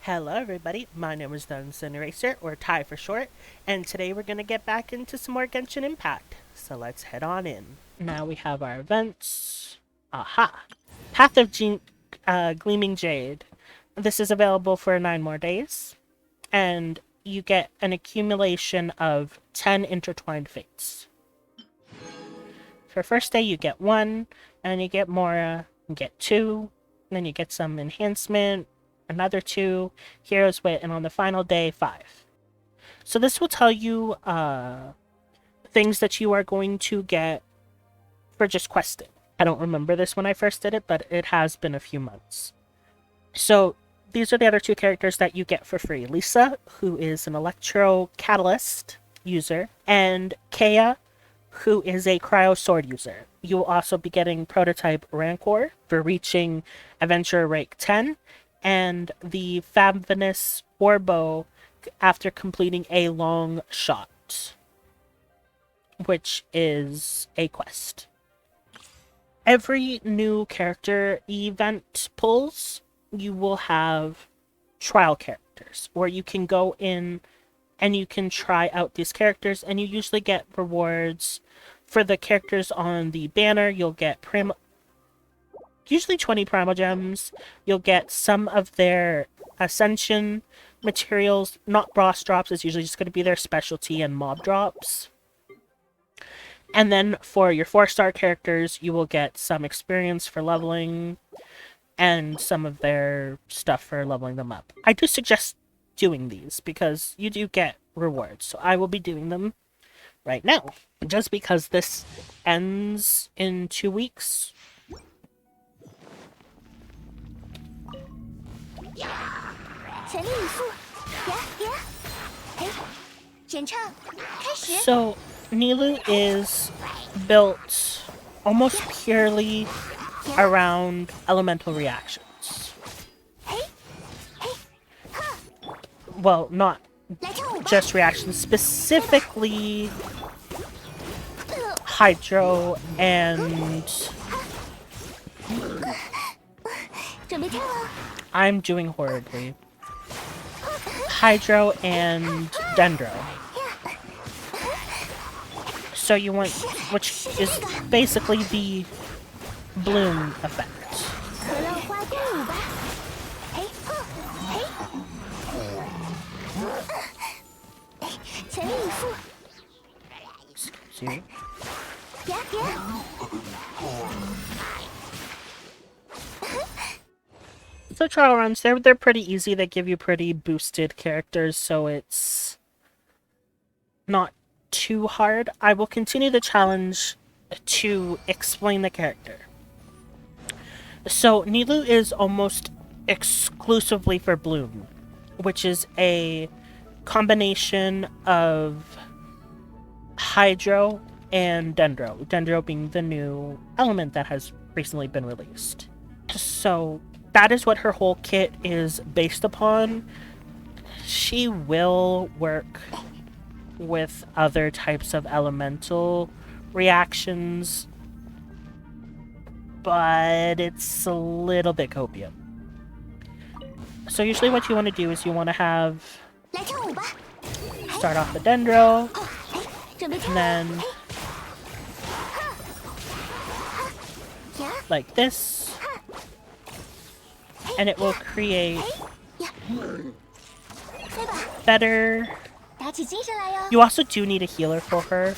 Hello everybody, my name is the Incinerator, or Ty for short, and today we're going to get back into some more Genshin Impact. So let's head on in. Now we have our events. Aha! Path of Gleaming Jade. This is available for 9 more days, and you get an accumulation of 10 intertwined fates. For first day you get 1, and you get more, you get 2, and then you get some enhancement, another 2, Hero's Wit, and on the final day, 5. So this will tell you things that you are going to get for just questing. I don't remember this when I first did it, but it has been a few months. So these are the other 2 characters that you get for free. Lisa, who is an Electro Catalyst user, and Kea, who is a Cryo Sword user. You will also be getting Prototype Rancor for reaching Adventure Rank 10, and the Fabulous Warbow after completing a long shot, which is a quest. Every new character event pulls, you will have trial characters, where you can go in and you can try out these characters, and you usually get rewards. For the characters on the banner, you'll get usually 20 Primogems. You'll get some of their Ascension materials, not boss drops. It's usually just going to be their specialty and mob drops. And then for your 4-star characters, you will get some experience for leveling and some of their stuff for leveling them up. I do suggest doing these because you do get rewards, so I will be doing them right now. Just because this ends in 2 weeks. So, Nilou is built almost purely around elemental reactions. Well, not just reactions, specifically Hydro and... I'm doing horribly. Hydro and Dendro. So you want, which is basically the bloom effect. Excuse me. So trial runs, they're pretty easy. They give you pretty boosted characters, so it's not too hard. I will continue the challenge to explain the character. So Nilou is almost exclusively for Bloom, which is a combination of Hydro and Dendro. Dendro being the new element that has recently been released. So that is what her whole kit is based upon. She will work with other types of elemental reactions, but it's a little bit copium. So usually what you want to do is you want to have start off the Dendro, and then like this, and it will create better. You also do need a healer for her,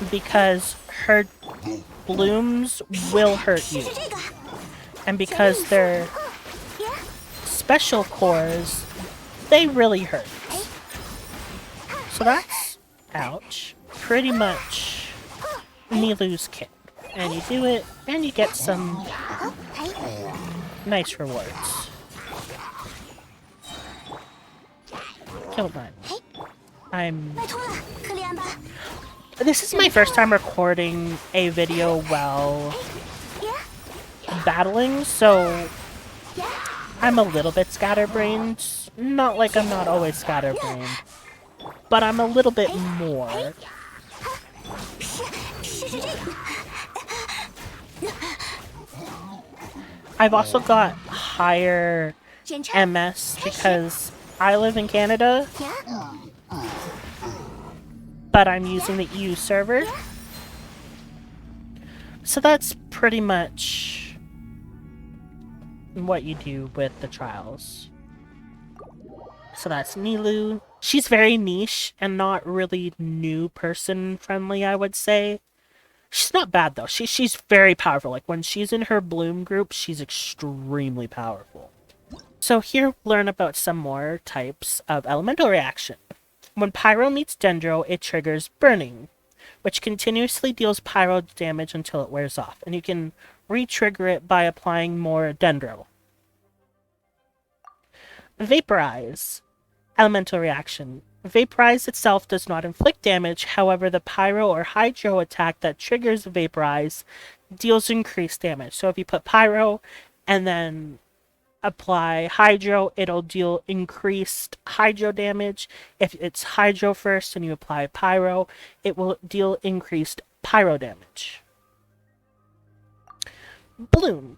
because her blooms will hurt you, and because they're special cores, they really hurt. So that's, ouch, pretty much Nilou's kit. And you do it, and you get some nice rewards. Don't mind. This is my first time recording a video while battling, so I'm a little bit scatterbrained. Not like I'm not always scatterbrained, but I'm a little bit more. I've also got higher MS because I live in Canada, but I'm using the EU server. So that's pretty much what you do with the trials. So that's Nilou. She's very niche and not really new person friendly, I would say. She's not bad though. She's very powerful. Like when she's in her bloom group, she's extremely powerful. So here we'll learn about some more types of elemental reaction. When Pyro meets Dendro, it triggers Burning, which continuously deals Pyro damage until it wears off, and you can re-trigger it by applying more Dendro. Vaporize. Elemental reaction. Vaporize itself does not inflict damage, however the Pyro or Hydro attack that triggers Vaporize deals increased damage. So if you put Pyro and then apply Hydro, it'll deal increased Hydro damage. If it's Hydro first and you apply Pyro, it will deal increased Pyro damage. Bloom.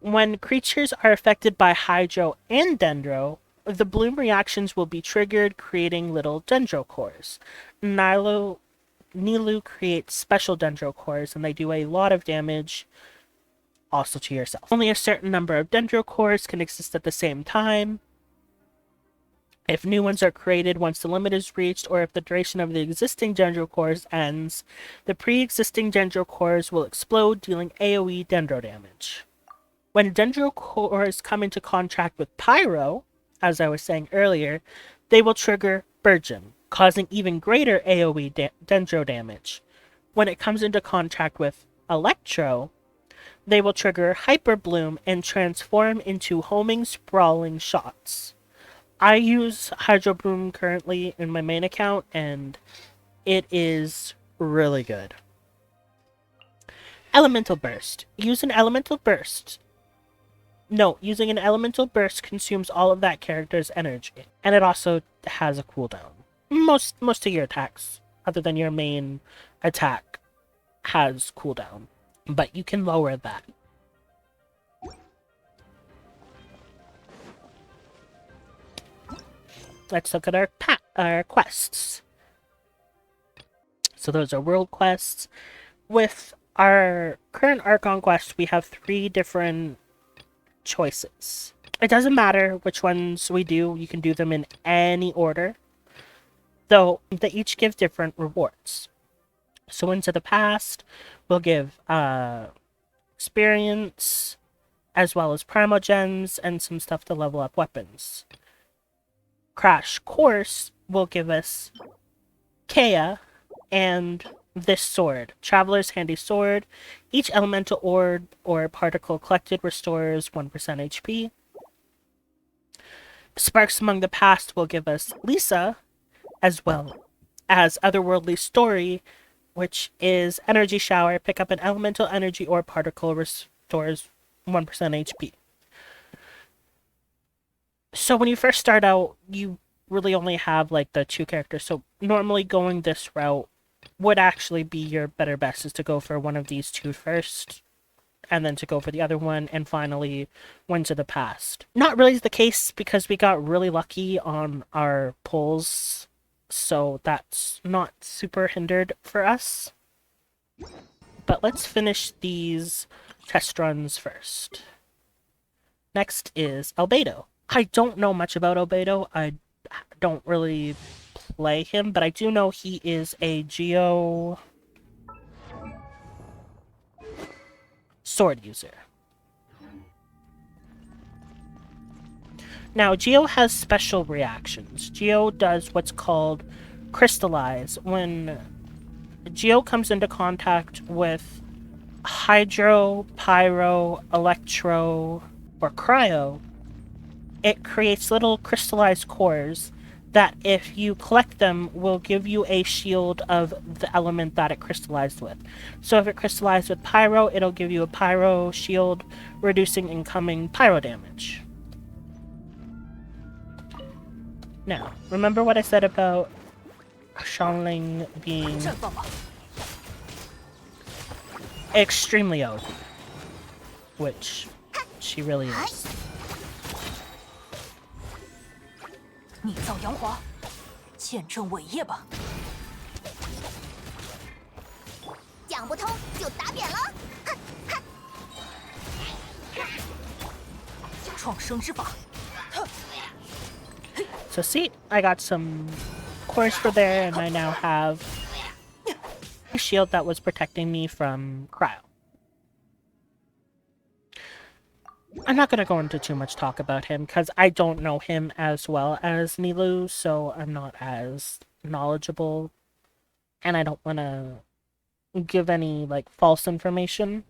When creatures are affected by Hydro and Dendro, the bloom reactions will be triggered, creating little dendro cores. Nilou creates special dendro cores, and they do a lot of damage also to yourself. Only a certain number of dendro cores can exist at the same time. If new ones are created once the limit is reached, or if the duration of the existing dendro cores ends, the pre-existing dendro cores will explode, dealing AoE dendro damage. When dendro cores come into contact with Pyro, as I was saying earlier, they will trigger Burgeon, causing even greater AoE dendro damage. When it comes into contact with Electro, they will trigger Hyper Bloom and transform into homing, sprawling shots. I use Hydro Bloom currently in my main account, and it is really good. Elemental Burst. Using an Elemental Burst consumes all of that character's energy, and it also has a cooldown. Most of your attacks, other than your main attack, has cooldown, but you can lower that. Let's look at our quests. So those are world quests. With our current Archon quest, we have 3 different choices. It doesn't matter which ones we do, you can do them in any order, though they each give different rewards. So Into the Past will give experience, as well as Primogems and some stuff to level up weapons. Crash Course will give us Kea and this sword, Traveler's Handy Sword. Each elemental orb or particle collected restores 1% HP. Sparks Among the Past will give us Lisa, as well as Otherworldly Story, which is Energy Shower. Pick up an elemental energy or particle, restores 1% HP. So when you first start out, you really only have like the 2 characters. So normally going this route would actually be your better best, is to go for one of these 2 first, and then to go for the other one, and finally Into the Past. Not really the case, because we got really lucky on our pulls, so that's not super hindered for us. But let's finish these test runs first. Next is Albedo. I don't know much about Albedo. I don't really play him, but I do know he is a Geo sword user. Now, Geo has special reactions. Geo does what's called Crystallize. When Geo comes into contact with Hydro, Pyro, Electro, or Cryo, it creates little crystallized cores that, if you collect them, will give you a shield of the element that it crystallized with. So if it crystallized with Pyro, it'll give you a Pyro shield, reducing incoming Pyro damage. Now, remember what I said about Xiangling being extremely OP. which she really is. 逆造阳华，见证伟业吧！讲不通就打扁了。创生之法。 So see, I got some cores for there, and I now have a shield that was protecting me from cryo. I'm not going to go into too much talk about him, because I don't know him as well as Nilou, so I'm not as knowledgeable, and I don't want to give any, like, false information.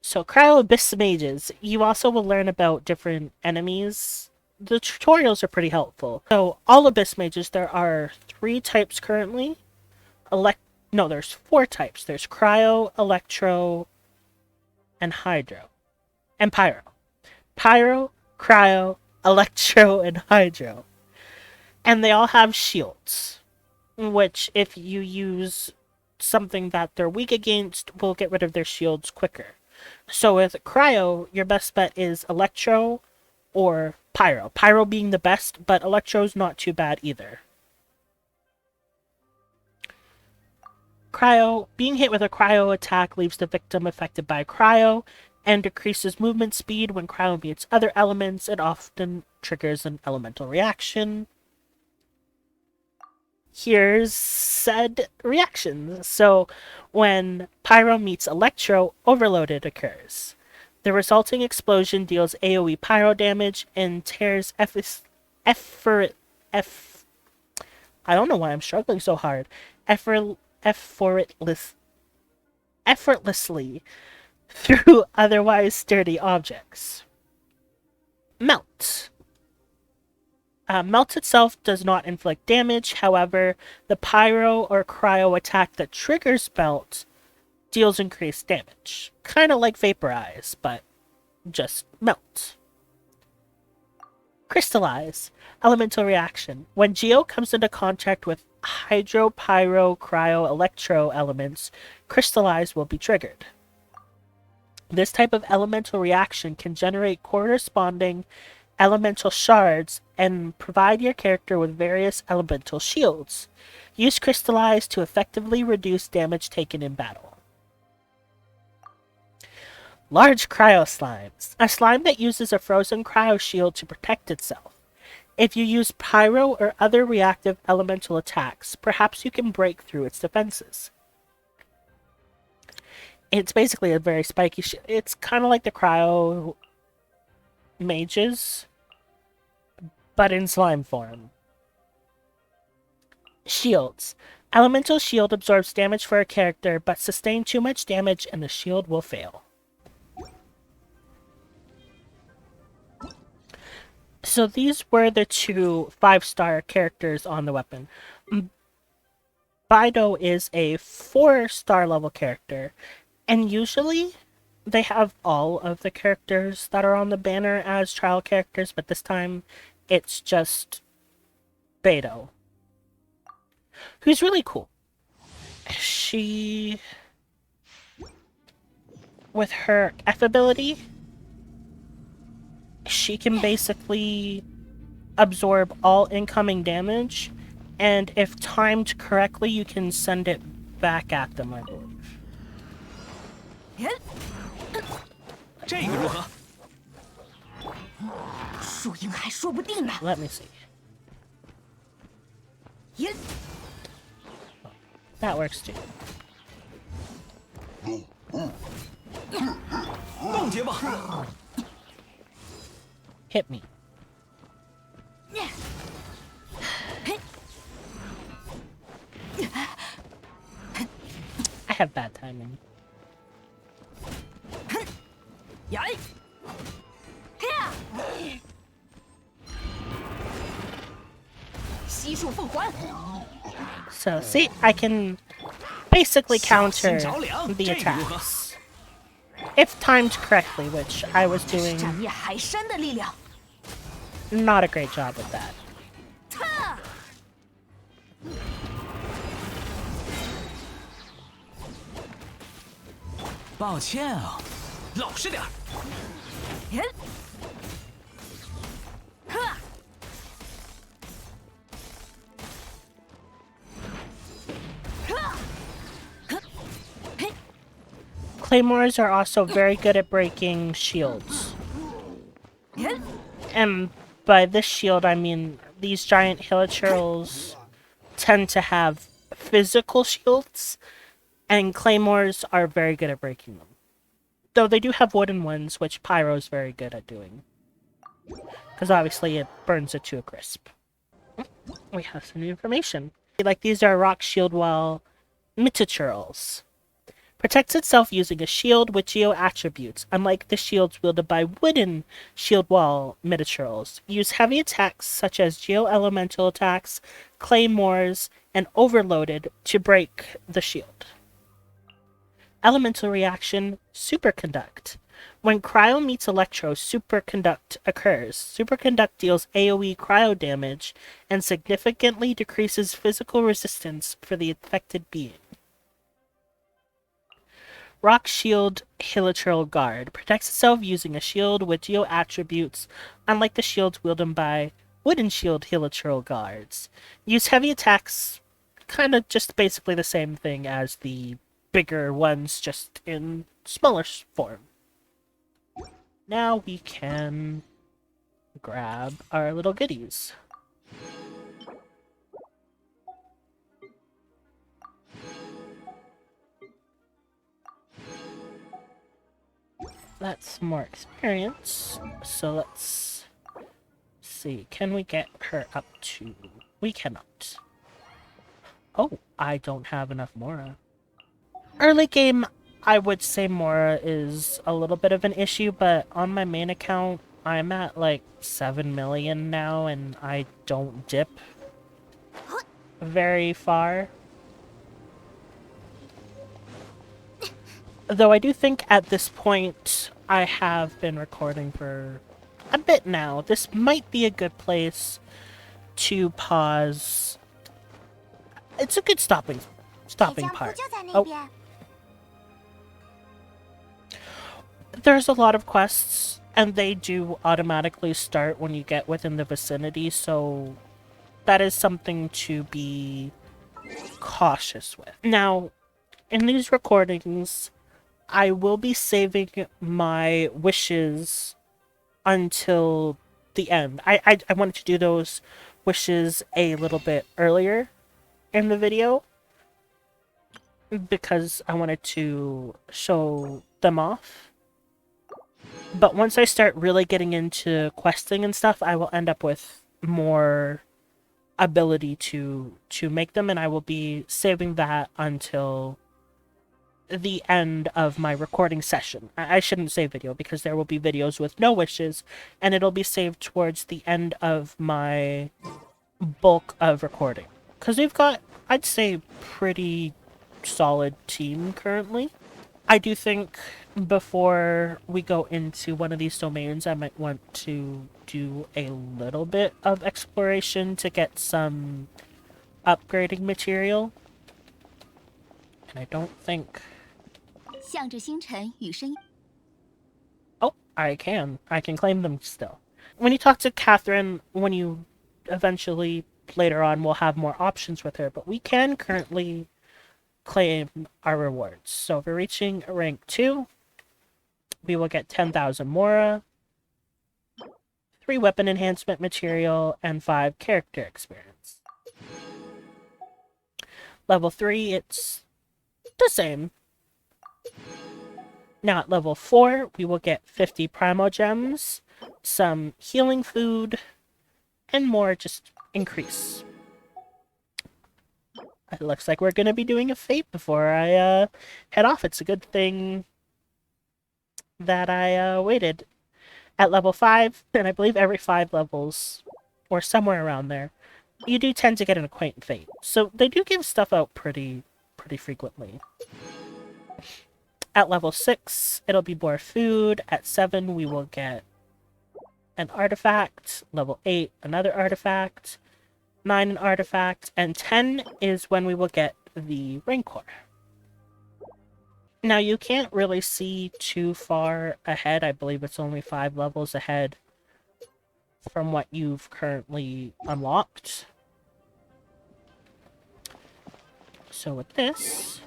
So, Cryo Abyss Mages, you also will learn about different enemies. The tutorials are pretty helpful. So, all Abyss Mages, there are 3 types currently. No, there's 4 types. There's Cryo, Electro, and Hydro. And Pyro. Pyro, Cryo, Electro, and Hydro. And they all have shields, which if you use something that they're weak against, will get rid of their shields quicker. So with Cryo, your best bet is Electro or Pyro. Pyro being the best, but Electro's not too bad either. Cryo, being hit with a Cryo attack leaves the victim affected by Cryo and decreases movement speed when Cryo meets other elements. It often triggers an elemental reaction. Here's said reaction. So, when Pyro meets Electro, Overloaded occurs. The resulting explosion deals AoE Pyro damage and tears I don't know why I'm struggling so hard. Effortlessly through otherwise sturdy objects. Melt. Melt itself does not inflict damage, however, the Pyro or Cryo attack that triggers Melt deals increased damage. Kind of like Vaporize, but just Melt. Crystallize. Elemental reaction. When Geo comes into contact with Hydro, Pyro, Cryo, Electro elements, Crystallize will be triggered. This type of elemental reaction can generate corresponding elemental shards and provide your character with various elemental shields. Use Crystallize to effectively reduce damage taken in battle. Large Cryo Slimes. A slime that uses a frozen cryo shield to protect itself. If you use Pyro or other reactive elemental attacks, perhaps you can break through its defenses. It's basically a very spiky shield. It's kind of like the Cryo Mages, but in slime form. Shields. Elemental shield absorbs damage for a character, but sustain too much damage and the shield will fail. So these were the 2 5-star characters on the weapon. Bido is a 4-star level character, and usually they have all of the characters that are on the banner as trial characters, but this time it's just Beidou, who's really cool. She, with her F ability, she can basically absorb all incoming damage, and if timed correctly, you can send it back at them, I believe. Let me see. That works too. Hit me. I have bad timing. So, see, I can basically counter the attacks. If timed correctly, which I was doing not a great job with that. 老实点儿。Claymores are also very good at breaking shields. And by this shield, I mean these giant hilichurls tend to have physical shields, and claymores are very good at breaking them. Though they do have wooden ones, which Pyro's very good at doing. Because obviously it burns it to a crisp. We have some new information. Like, these are rock shield wall mitichurls. Protects itself using a shield with geo attributes, unlike the shields wielded by wooden shield wall mitichurls. Use heavy attacks such as geo elemental attacks, claymores, and overloaded to break the shield. Elemental reaction, Superconduct. When Cryo meets Electro, Superconduct occurs. Superconduct deals AoE cryo damage and significantly decreases physical resistance for the affected being. Rock Shield Hilichurl Guard. Protects itself using a shield with geo attributes, unlike the shields wielded by Wooden Shield Hilichurl Guards. Use heavy attacks, kind of just basically the same thing as the bigger ones, just in smaller form. Now we can grab our little goodies. That's more experience, so let's see. Can we get her up to... We cannot. Oh, I don't have enough Mora. Early game, I would say Mora is a little bit of an issue, but on my main account, I'm at like 7 million now, and I don't dip very far. Though I do think at this point, I have been recording for a bit now. This might be a good place to pause. It's a good stopping part. Oh. There's a lot of quests, and they do automatically start when you get within the vicinity, so that is something to be cautious with. Now, in these recordings, I will be saving my wishes until the end. I wanted to do those wishes a little bit earlier in the video because I wanted to show them off. But once I start really getting into questing and stuff, I will end up with more ability to make them, and I will be saving that until the end of my recording session. I shouldn't say video, because there will be videos with no wishes, and it'll be saved towards the end of my bulk of recording. Because we've got, I'd say, pretty solid team currently. I do think before we go into one of these domains, I might want to do a little bit of exploration to get some upgrading material. And I don't think... Oh, I can claim them still. When you talk to Catherine, when you eventually, later on, will have more options with her, but we can currently claim our rewards. So if we're reaching rank 2, we will get 10,000 Mora, 3 weapon enhancement material, and 5 character experience. Level 3, it's the same. Now at level 4, we will get 50 Primogems, some healing food, and more just increase. It looks like we're going to be doing a fate before I head off. It's a good thing that I waited. At level 5, and I believe every 5 levels, or somewhere around there, you do tend to get an acquaintance fate. So they do give stuff out pretty frequently. At level 6, it'll be more food. At 7, we will get an artifact. Level 8, another artifact. 9, an artifact. And 10 is when we will get the Rancor. Now, you can't really see too far ahead. I believe it's only 5 levels ahead from what you've currently unlocked. So with this,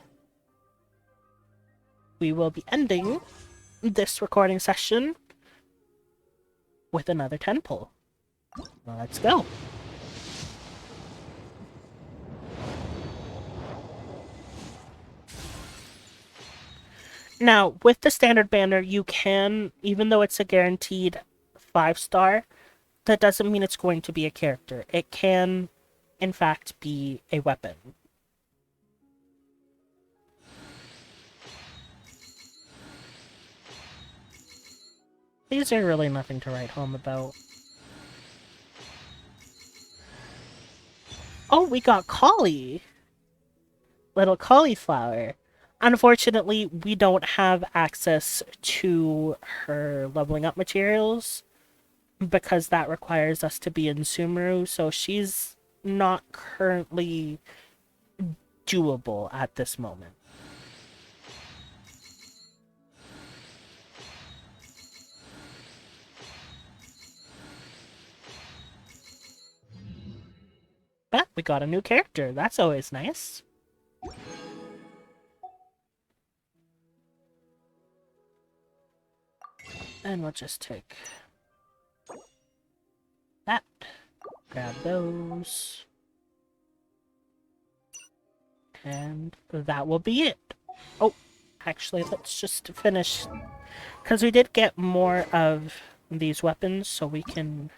we will be ending this recording session with another 10 pull. Let's go. Now, with the standard banner, you can, even though it's a guaranteed 5-star, that doesn't mean it's going to be a character. It can, in fact, be a weapon. These are really nothing to write home about. Oh, we got Collie! Little cauliflower. Unfortunately, we don't have access to her leveling up materials because that requires us to be in Sumeru, so she's not currently doable at this moment. But we got a new character. That's always nice. And we'll just take that. Grab those. And that will be it. Oh, actually, let's just finish. Because we did get more of these weapons, so we can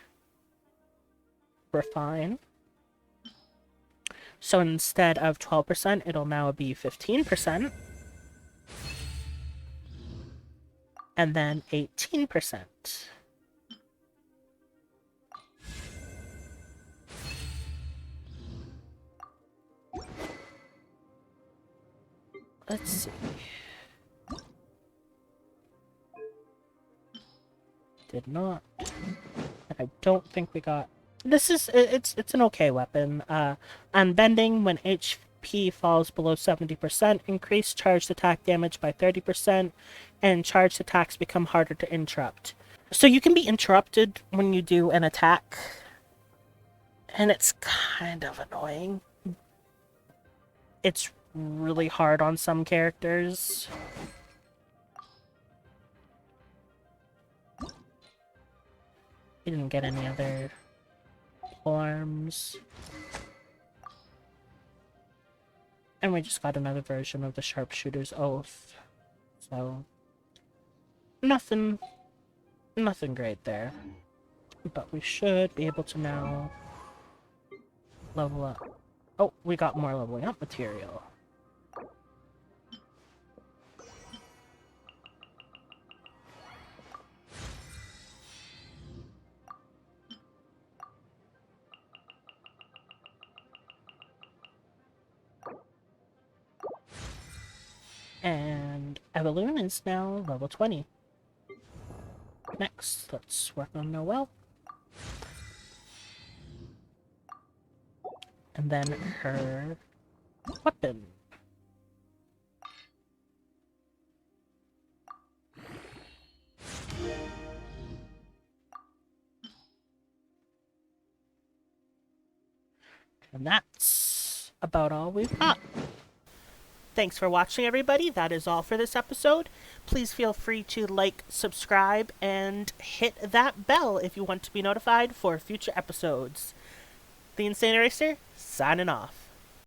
refine. So instead of 12%, it'll now be 15%. And then 18%. Let's see. Did not. I don't think we got... This is... It's an okay weapon. Unbending, when HP falls below 70%, increase charged attack damage by 30%, and charged attacks become harder to interrupt. So you can be interrupted when you do an attack, and it's kind of annoying. It's really hard on some characters. We didn't get any other arms. And we just got another version of the Sharpshooter's Oath. So, nothing great there. But we should be able to now level up. Oh, we got more leveling up material. And Evelyn is now level 20. Next, let's work on Noelle. And then her weapon. And that's about all we've got. Thanks for watching, everybody. That is all for this episode. Please feel free to like, subscribe, and hit that bell if you want to be notified for future episodes. The Insane Eraser, signing off.